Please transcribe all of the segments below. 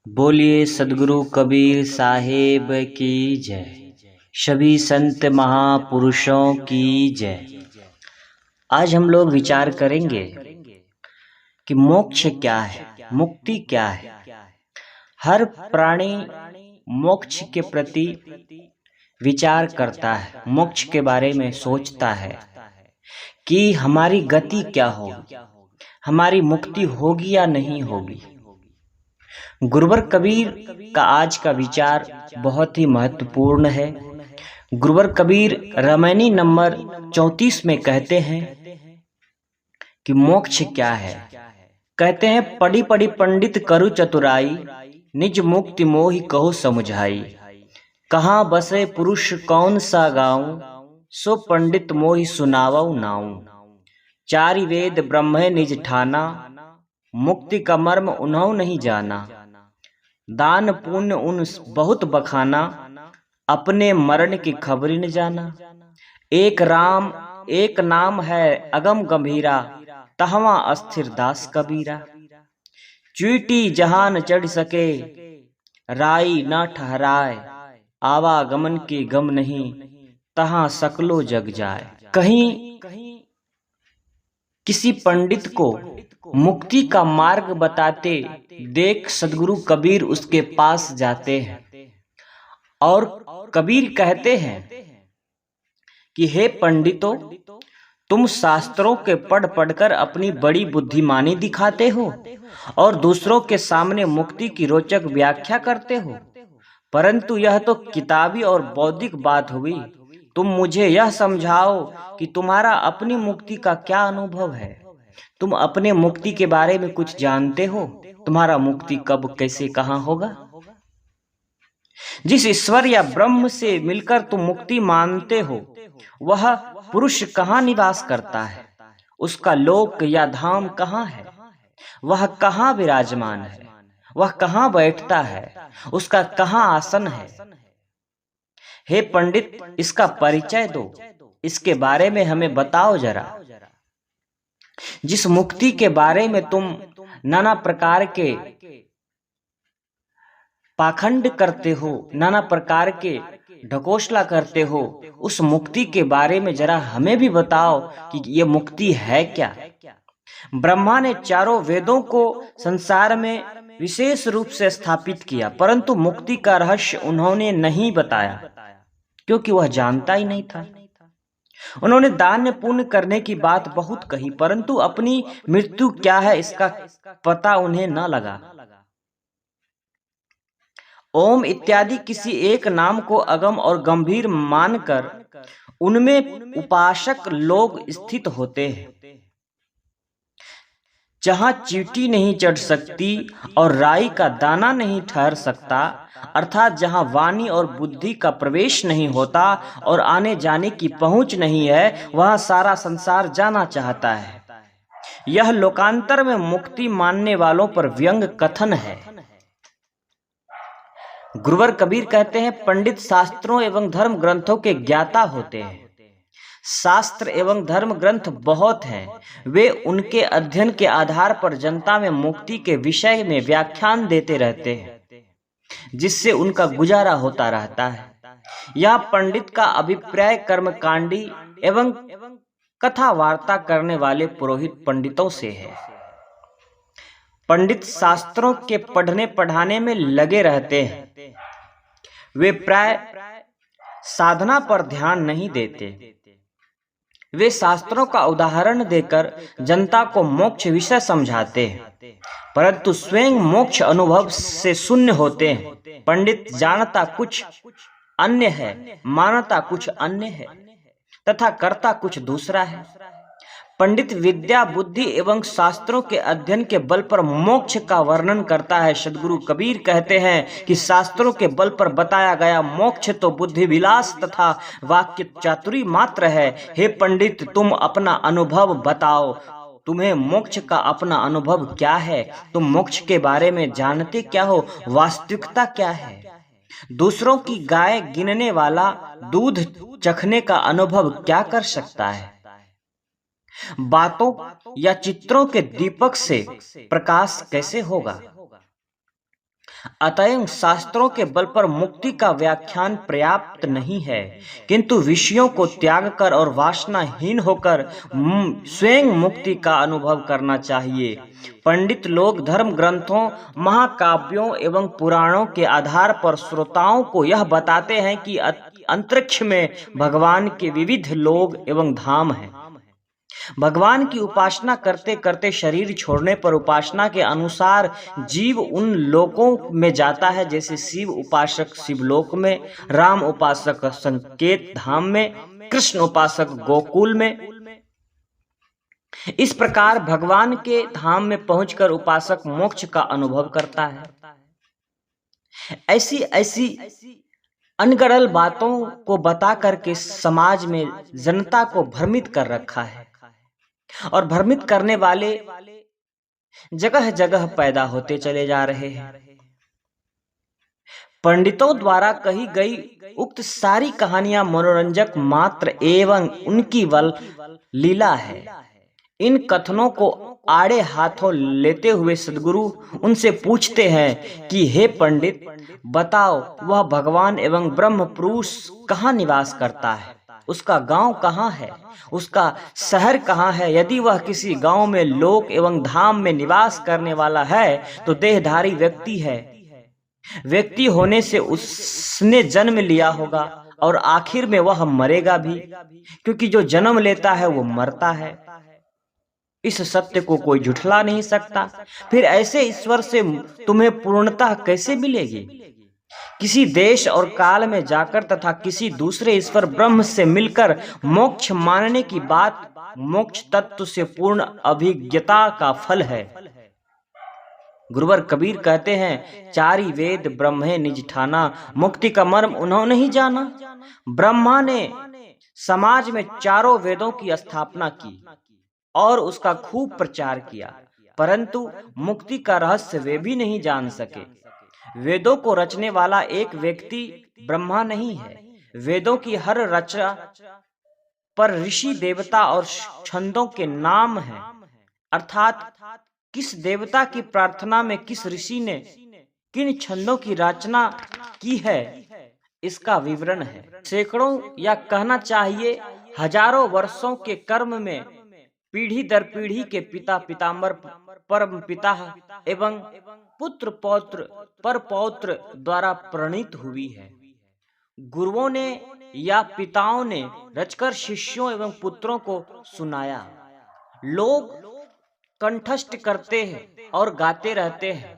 बोलिए सद्गुरु कबीर साहेब की जय। सभी संत महापुरुषों की जय। आज हम लोग विचार करेंगे कि मोक्ष क्या है, मुक्ति क्या है। हर प्राणी मोक्ष के प्रति विचार करता है, मोक्ष के बारे में सोचता है कि हमारी गति क्या होगी, हमारी मुक्ति होगी या नहीं होगी। गुरुवर कबीर का आज का विचार बहुत ही महत्वपूर्ण है। गुरुवर कबीर रामायणी नंबर 34 में कहते हैं कि मोक्ष क्या है। कहते हैं, पढ़ी पढ़ी पंडित करु चतुराई, निज मुक्ति मोहि कहो समुझाई। कहाँ बसे पुरुष कौन सा गाऊं, सो पंडित मोहि सुनावऊ नाऊं। चारि वेद ब्रह्म निज ठाना, मुक्ति का मर्म उन्हों नहीं जाना। दान पुण्य उन बहुत बखाना, अपने मरण की खबर न जाना। एक राम एक नाम है अगम गंभीरा, तहवा अस्थिर दास कबीरा। चीटी जहां न चढ़ सके, राई न ठहराए। आवागमन के गम नहीं, तहां सकलो जग जाए। कहीं किसी पंडित को मुक्ति का मार्ग बताते देख सद्गुरु कबीर उसके पास जाते हैं और कबीर कहते हैं कि हे पंडितों, तुम शास्त्रों के पढ़ पढ़कर अपनी बड़ी बुद्धिमानी दिखाते हो और दूसरों के सामने मुक्ति की रोचक व्याख्या करते हो, परंतु यह तो किताबी और बौद्धिक बात हुई। तुम मुझे यह समझाओ कि तुम्हारा अपनी मुक्ति का क्या अनुभव है। तुम अपने मुक्ति के बारे में कुछ जानते हो? तुम्हारा मुक्ति कब, कैसे, कहां होगा? जिस ईश्वर या ब्रह्म से मिलकर तुम मुक्ति मानते हो, वह पुरुष कहां निवास करता है? उसका लोक या धाम कहां है? वह कहां विराजमान है? वह कहां बैठता है? उसका कहां आसन है? हे पंडित, इसका परिचय दो, इसके बारे में हमें बताओ जरा। जिस मुक्ति के बारे में तुम नाना प्रकार के पाखंड करते हो, नाना प्रकार के ढकोसला करते हो, उस मुक्ति के बारे में जरा हमें भी बताओ कि ये मुक्ति है क्या। ब्रह्मा ने चारों वेदों को संसार में विशेष रूप से स्थापित किया, परंतु मुक्ति का रहस्य उन्होंने नहीं बताया, क्योंकि वह जानता ही नहीं था। उन्होंने दान पुण्य करने की बात बहुत कही, परंतु अपनी मृत्यु क्या है इसका पता उन्हें न लगा। ओम इत्यादि किसी एक नाम को अगम और गंभीर मानकर उनमें उपासक लोग स्थित होते हैं। जहां चींटी नहीं चढ़ सकती और राई का दाना नहीं ठहर सकता, अर्थात जहां वाणी और बुद्धि का प्रवेश नहीं होता और आने जाने की पहुंच नहीं है, वहां सारा संसार जाना चाहता है। यह लोकांतर में मुक्ति मानने वालों पर व्यंग कथन है। गुरुवर कबीर कहते हैं, पंडित शास्त्रों एवं धर्म ग्रंथों के ज्ञाता होते हैं। शास्त्र एवं धर्म ग्रंथ बहुत हैं। वे उनके अध्ययन के आधार पर जनता में मुक्ति के विषय में व्याख्यान देते रहते हैं, जिससे उनका गुजारा होता रहता है। यह पंडित का अभिप्राय कर्मकांडी एवं कथा वार्ता करने वाले पुरोहित पंडितों से है। पंडित शास्त्रों के पढ़ने पढ़ाने में लगे रहते हैं। वे प्राय साधना पर ध्यान नहीं देते। वे शास्त्रों का उदाहरण देकर जनता को मोक्ष विषय समझाते हैं, परंतु स्वयं मोक्ष अनुभव से शून्य होते हैं। पंडित जानता कुछ अन्य है, मानता कुछ अन्य है तथा करता कुछ दूसरा है। पंडित विद्या, बुद्धि एवं शास्त्रों के अध्ययन के बल पर मोक्ष का वर्णन करता है। सद्गुरु कबीर कहते हैं कि शास्त्रों के बल पर बताया गया मोक्ष तो बुद्धि विलास तथा वाक्य चातुरी मात्र है। हे पंडित, तुम अपना अनुभव बताओ। तुम्हें मोक्ष का अपना अनुभव क्या है? तुम मोक्ष के बारे में जानते क्या हो? वास्तविकता क्या है? दूसरों की गाय गिनने वाला दूध चखने का अनुभव क्या कर सकता है? बातों या चित्रों के दीपक से प्रकाश कैसे होगा? अतएव शास्त्रों के बल पर मुक्ति का व्याख्यान पर्याप्त नहीं है, किंतु विषयों को त्याग कर और वासनाहीन होकर स्वयं मुक्ति का अनुभव करना चाहिए। पंडित लोग धर्म ग्रंथों, महाकाव्यों एवं पुराणों के आधार पर श्रोताओं को यह बताते हैं कि अंतरिक्ष में भगवान के विविध लोक एवं धाम हैं। भगवान की उपासना करते करते शरीर छोड़ने पर उपासना के अनुसार जीव उन लोकों में जाता है, जैसे शिव उपासक शिवलोक में, राम उपासक संकेत धाम में, कृष्ण उपासक गोकुल में। इस प्रकार भगवान के धाम में पहुंचकर उपासक मोक्ष का अनुभव करता है। ऐसी ऐसी अनगढ़ बातों को बता करके समाज में जनता को भ्रमित कर रखा है, और भ्रमित करने वाले जगह जगह पैदा होते चले जा रहे हैं। पंडितों द्वारा कही गई उक्त सारी कहानियां मनोरंजक मात्र एवं उनकी वल लीला है। इन कथनों को आड़े हाथों लेते हुए सद्गुरु उनसे पूछते हैं कि हे पंडित, बताओ वह भगवान एवं ब्रह्म पुरुष कहाँ निवास करता है? उसका गांव कहाँ है? उसका शहर कहाँ है? यदि वह किसी गांव में लोक एवं धाम में निवास करने वाला है तो देहधारी व्यक्ति है। व्यक्ति होने से उसने जन्म लिया होगा और आखिर में वह मरेगा भी, क्योंकि जो जन्म लेता है वो मरता है। इस सत्य को कोई झुठला नहीं सकता। फिर ऐसे ईश्वर से तुम्हें पूर्णता कैसे मिलेगी? किसी देश और काल में जाकर तथा किसी दूसरे ईश्वर ब्रह्म से मिलकर मोक्ष मानने की बात मोक्ष तत्व से पूर्ण अभिज्ञता का फल है। गुरुवर कबीर कहते हैं, चारि वेद ब्रह्मे निज ठाना, मुक्ति का मर्म उन्होंने ही जाना। ब्रह्मा ने समाज में चारों वेदों की स्थापना की और उसका खूब प्रचार किया, परंतु मुक्ति का रहस्य वे भी नहीं जान सके। वेदों को रचने वाला एक व्यक्ति ब्रह्मा नहीं है। वेदों की हर रचना पर ऋषि देवता और छंदों के नाम हैं, अर्थात किस देवता की प्रार्थना में किस ऋषि ने किन छंदों की रचना की है, इसका विवरण है। सैकड़ों या कहना चाहिए हजारों वर्षों के कर्म में पीढ़ी दर पीढ़ी के पिता पितामह परम पिता एवं पुत्र पौत्र पर पौत्र द्वारा प्रणीत हुई है। गुरुओं ने या पिताओं ने रचकर शिष्यों एवं पुत्रों को सुनाया। लोग कंठस्थ करते हैं और गाते रहते हैं।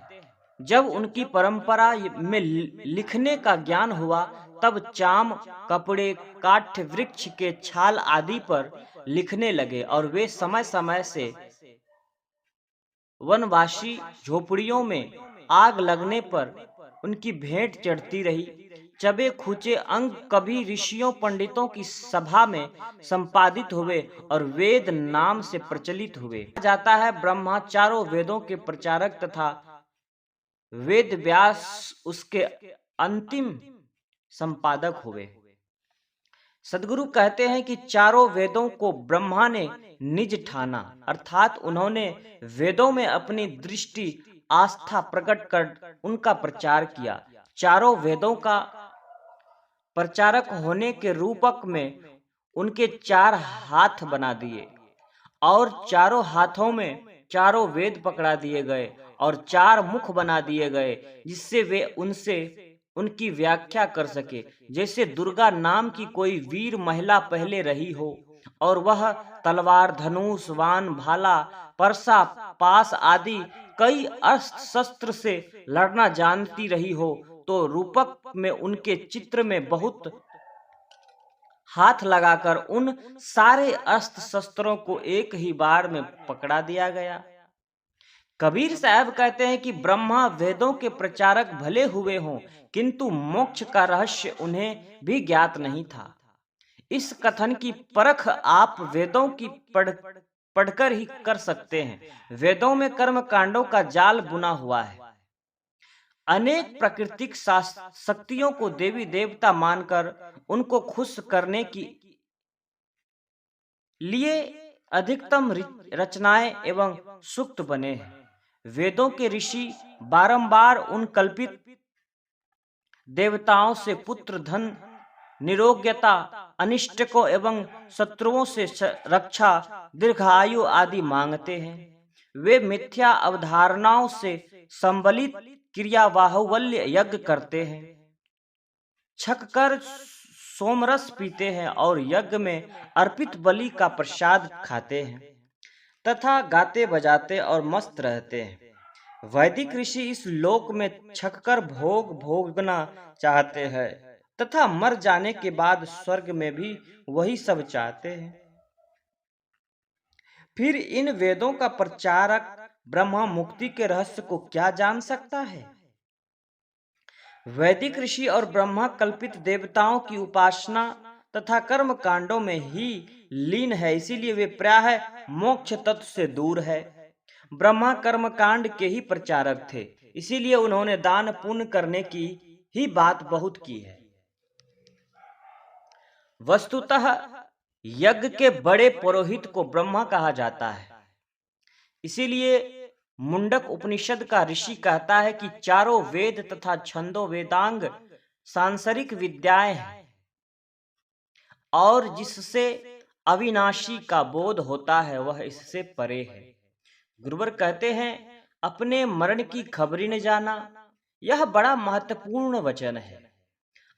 जब उनकी परंपरा में लिखने का ज्ञान हुआ, तब चाम, कपड़े, काठ, वृक्ष के छाल आदि पर लिखने लगे और वे समय समय से वनवासी झोपड़ियों में आग लगने पर उनकी भेंट चढ़ती रही। चबे खुचे अंग कभी ऋषियों पंडितों की सभा में संपादित हुए और वेद नाम से प्रचलित हुए। जाता है ब्रह्मा चारों वेदों के प्रचारक तथा वेद व्यास उसके अंतिम संपादक हुए। सद्गुरु कहते हैं कि चारों वेदों को ब्रह्मा ने निज ठाना, अर्थात उन्होंने वेदों में अपनी दृष्टि आस्था प्रकट कर उनका प्रचार किया। चारों वेदों का प्रचारक होने के रूपक में उनके चार हाथ बना दिए और चारों हाथों में चारों वेद पकड़ा दिए गए और चार मुख बना दिए गए, जिससे वे उनसे उनकी व्याख्या कर सके। जैसे दुर्गा नाम की कोई वीर महिला पहले रही हो और वह तलवार, धनुष, बाण, भाला, परसा, पास आदि कई अस्त्र शस्त्र से लड़ना जानती रही हो, तो रूपक में उनके चित्र में बहुत हाथ लगाकर उन सारे अस्त्र शस्त्रों को एक ही बार में पकड़ा दिया गया। कबीर साहब कहते हैं कि ब्रह्मा वेदों के प्रचारक भले हुए हों, किंतु मोक्ष का रहस्य उन्हें भी ज्ञात नहीं था। इस कथन की परख आप वेदों की पढ़कर ही कर सकते हैं। वेदों में कर्म कांडों का जाल बुना हुआ है। अनेक प्राकृतिक शक्तियों को देवी देवता मानकर उनको खुश करने की लिए अधिकतम रचनाएं एवं सूक्त बने हैं। वेदों के ऋषि बारंबार उन कल्पित देवताओं से पुत्र, धन, निरोग्यता, अनिष्टकों एवं शत्रुओं से रक्षा, दीर्घायु आदि मांगते हैं। वे मिथ्या अवधारणाओं से संबलित क्रिया बाहुबल्य यज्ञ करते हैं, छककर सोमरस पीते हैं और यज्ञ में अर्पित बलि का प्रसाद खाते हैं तथा गाते बजाते और मस्त रहते हैं। वैदिक ऋषि इस लोक में छककर भोग भोगना चाहते हैं तथा मर जाने के बाद स्वर्ग में भी वही सब चाहते हैं। फिर इन वेदों का प्रचारक ब्रह्मा मुक्ति के रहस्य को क्या जान सकता है? वैदिक ऋषि और ब्रह्मा कल्पित देवताओं की उपासना तथा कर्म कांडों में ही लीन है, इसीलिए वे प्रायः मोक्ष तत्व से दूर है। ब्रह्मा कर्म कांड के ही प्रचारक थे, इसीलिए उन्होंने दान पुण्य करने की ही बात बहुत की है। वस्तुतः यज्ञ के बड़े पुरोहित को ब्रह्मा कहा जाता है। इसीलिए मुंडक उपनिषद का ऋषि कहता है कि चारों वेद तथा छंदो वेदांग सांसारिक विद्याएं हैं और जिससे अविनाशी का बोध होता है वह इससे परे है। गुरुवर कहते हैं, अपने मरण की खबरी न जाना, यह बड़ा महत्वपूर्ण वचन है।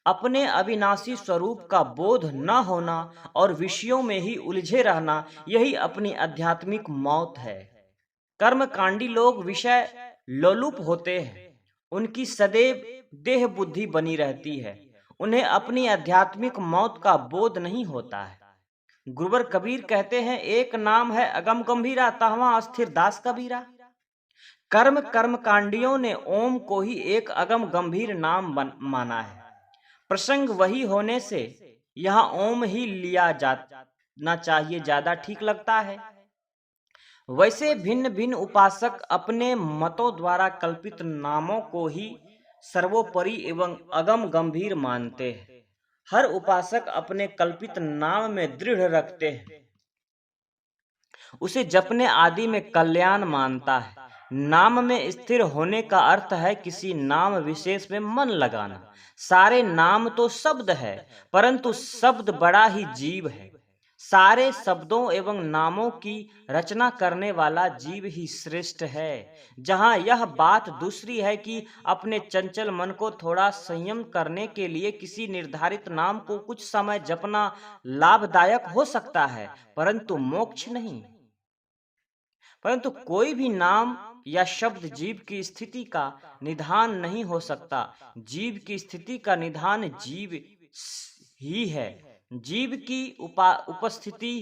अपने अविनाशी स्वरूप का बोध न होना और विषयों में ही उलझे रहना, यही अपनी आध्यात्मिक मौत है। कर्मकांडी लोग विषय लोलुप होते हैं, उनकी सदैव देह बुद्धि बनी रहती है, उन्हें अपनी आध्यात्मिक मौत का बोध नहीं होता है। गुरुवर कबीर कहते हैं, एक नाम है अगम गंभीरा, तहवा अस्थिर दास कबीरा। कर्मकांडियों ने ओम को ही एक अगम गंभीर नाम माना है। प्रसंग वही होने से यहाँ ओम ही लिया जाना चाहिए, ज्यादा ठीक लगता है। वैसे भिन्न भिन्न उपासक अपने मतों द्वारा कल्पित नामों को ही सर्वोपरि एवं अगम गंभीर मानते हैं। हर उपासक अपने कल्पित नाम में दृढ़ रखते हैं, उसे जपने आदि में कल्याण मानता है। नाम में स्थिर होने का अर्थ है किसी नाम विशेष में मन लगाना। सारे नाम तो शब्द है, परंतु शब्द बड़ा ही जीव है। सारे शब्दों एवं नामों की रचना करने वाला जीव ही श्रेष्ठ है। जहाँ यह बात दूसरी है कि अपने चंचल मन को थोड़ा संयम करने के लिए किसी निर्धारित नाम को कुछ समय जपना लाभदायक हो सकता है, परंतु मोक्ष नहीं। परंतु कोई भी नाम या शब्द जीव की स्थिति का निधान नहीं हो सकता। जीव की स्थिति का निधान जीव ही है। जीव की उपस्थिति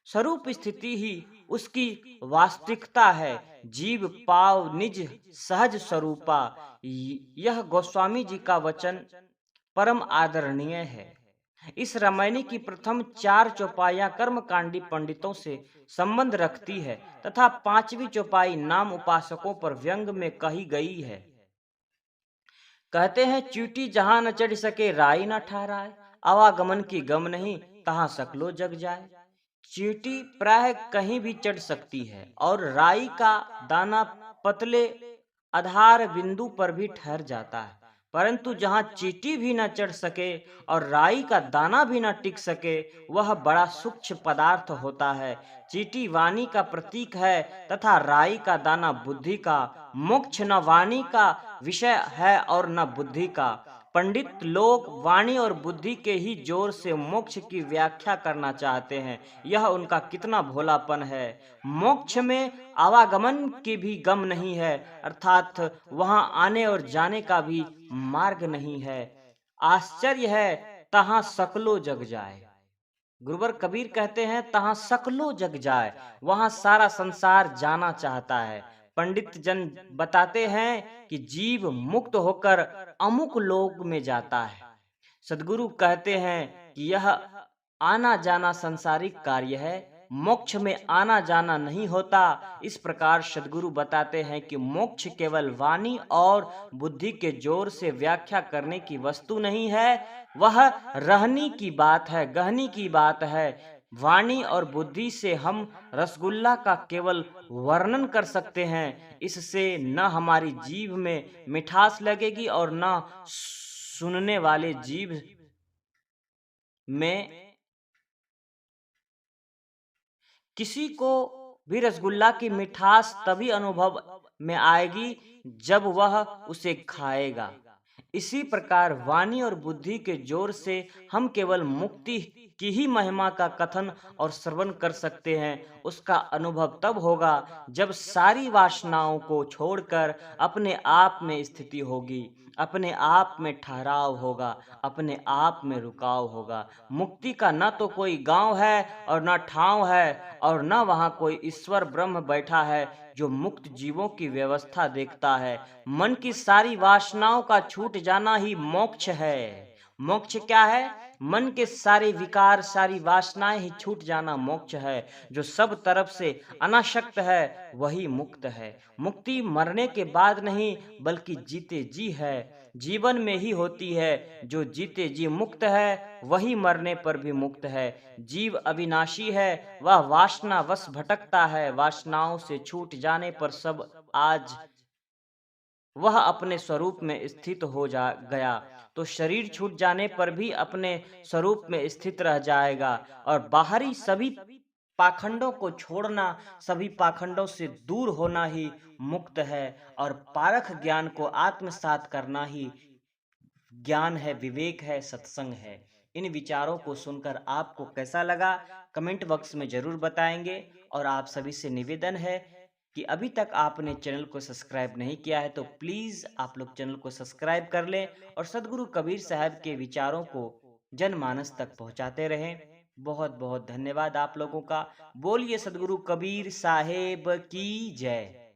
स्वरूप स्थिति ही उसकी वास्तविकता है। जीव पाव निज सहज स्वरूपा। यह गोस्वामी जी का वचन परम आदरणीय है। इस रामायणी की प्रथम 4 चौपाइयां कर्मकांडी पंडितों से संबंध रखती है तथा 5वीं चौपाई नाम उपासकों पर व्यंग में कही गई है। कहते हैं, चींटी जहां न चढ़ सके राई न ठहराए, आवागमन की गम नहीं तहां सकलो जग जाए। चींटी प्राय कहीं भी चढ़ सकती है और राई का दाना पतले आधार बिंदु पर भी ठहर जाता है, परंतु जहां चींटी भी न चढ़ सके और राई का दाना भी न टिक सके, वह बड़ा सूक्ष्म पदार्थ होता है। चींटी वाणी का प्रतीक है तथा राई का दाना बुद्धि का। मोक्ष न वाणी का विषय है और न बुद्धि का। पंडित लोग वाणी और बुद्धि के ही जोर से मोक्ष की व्याख्या करना चाहते हैं। यह उनका कितना भोलापन है। मोक्ष में आवागमन की भी गम नहीं है, अर्थात वहां आने और जाने का भी मार्ग नहीं है। आश्चर्य है तहां सकलो जग जाए। गुरुवर कबीर कहते हैं, तहां सकलो जग जाए, वहां सारा संसार जाना चाहता है। पंडित जन बताते हैं कि जीव मुक्त होकर अमुक लोक में जाता है। सदगुरु कहते हैं कि यह आना जाना सांसारिक कार्य है, मोक्ष में आना जाना नहीं होता। इस प्रकार सदगुरु बताते हैं कि मोक्ष केवल वाणी और बुद्धि के जोर से व्याख्या करने की वस्तु नहीं है, वह रहनी की बात है, गहनी की बात है। वाणी और बुद्धि से हम रसगुल्ला का केवल वर्णन कर सकते हैं, इससे न हमारी जीभ में मिठास लगेगी और न सुनने वाले जीभ में। किसी को भी रसगुल्ला की मिठास तभी अनुभव में आएगी जब वह उसे खाएगा। इसी प्रकार वाणी और बुद्धि के जोर से हम केवल मुक्ति की ही महिमा का कथन और श्रवण कर सकते हैं। उसका अनुभव तब होगा जब सारी वासनाओं को छोड़कर अपने आप में स्थिति होगी, अपने आप में ठहराव होगा, अपने आप में रुकाव होगा। मुक्ति का न तो कोई गांव है और न ठाव है और न वहां कोई ईश्वर ब्रह्म बैठा है जो मुक्त जीवों की व्यवस्था देखता है। मन की सारी वासनाओं का छूट जाना ही मोक्ष है। मोक्ष क्या है? मन के सारे विकार, सारी वासनाएं ही छूट जाना मोक्ष है। जो सब तरफ से अनासक्त है वही मुक्त है। मुक्ति मरने के बाद नहीं बल्कि जीते जी है, जीवन में ही होती है। जो जीते जी मुक्त है वही मरने पर भी मुक्त है। जीव अविनाशी है, वह वासना वश भटकता है। वासनाओं से छूट जाने पर सब आज वह अपने स्वरूप में स्थित हो जा गया, तो शरीर छूट जाने पर भी अपने स्वरूप में स्थित रह जाएगा। और बाहरी सभी पाखंडों को छोड़ना, सभी पाखंडों से दूर होना ही मुक्त है। और पारख ज्ञान को आत्मसात करना ही ज्ञान है, विवेक है, सत्संग है। इन विचारों को सुनकर आपको कैसा लगा कमेंट बॉक्स में जरूर बताएंगे। और आप सभी से निवेदन है कि अभी तक आपने चैनल को सब्सक्राइब नहीं किया है तो प्लीज आप लोग चैनल को सब्सक्राइब कर लें और सदगुरु कबीर साहब के विचारों को जनमानस तक पहुंचाते रहें। बहुत बहुत धन्यवाद आप लोगों का। बोलिए सदगुरु कबीर साहेब की जय।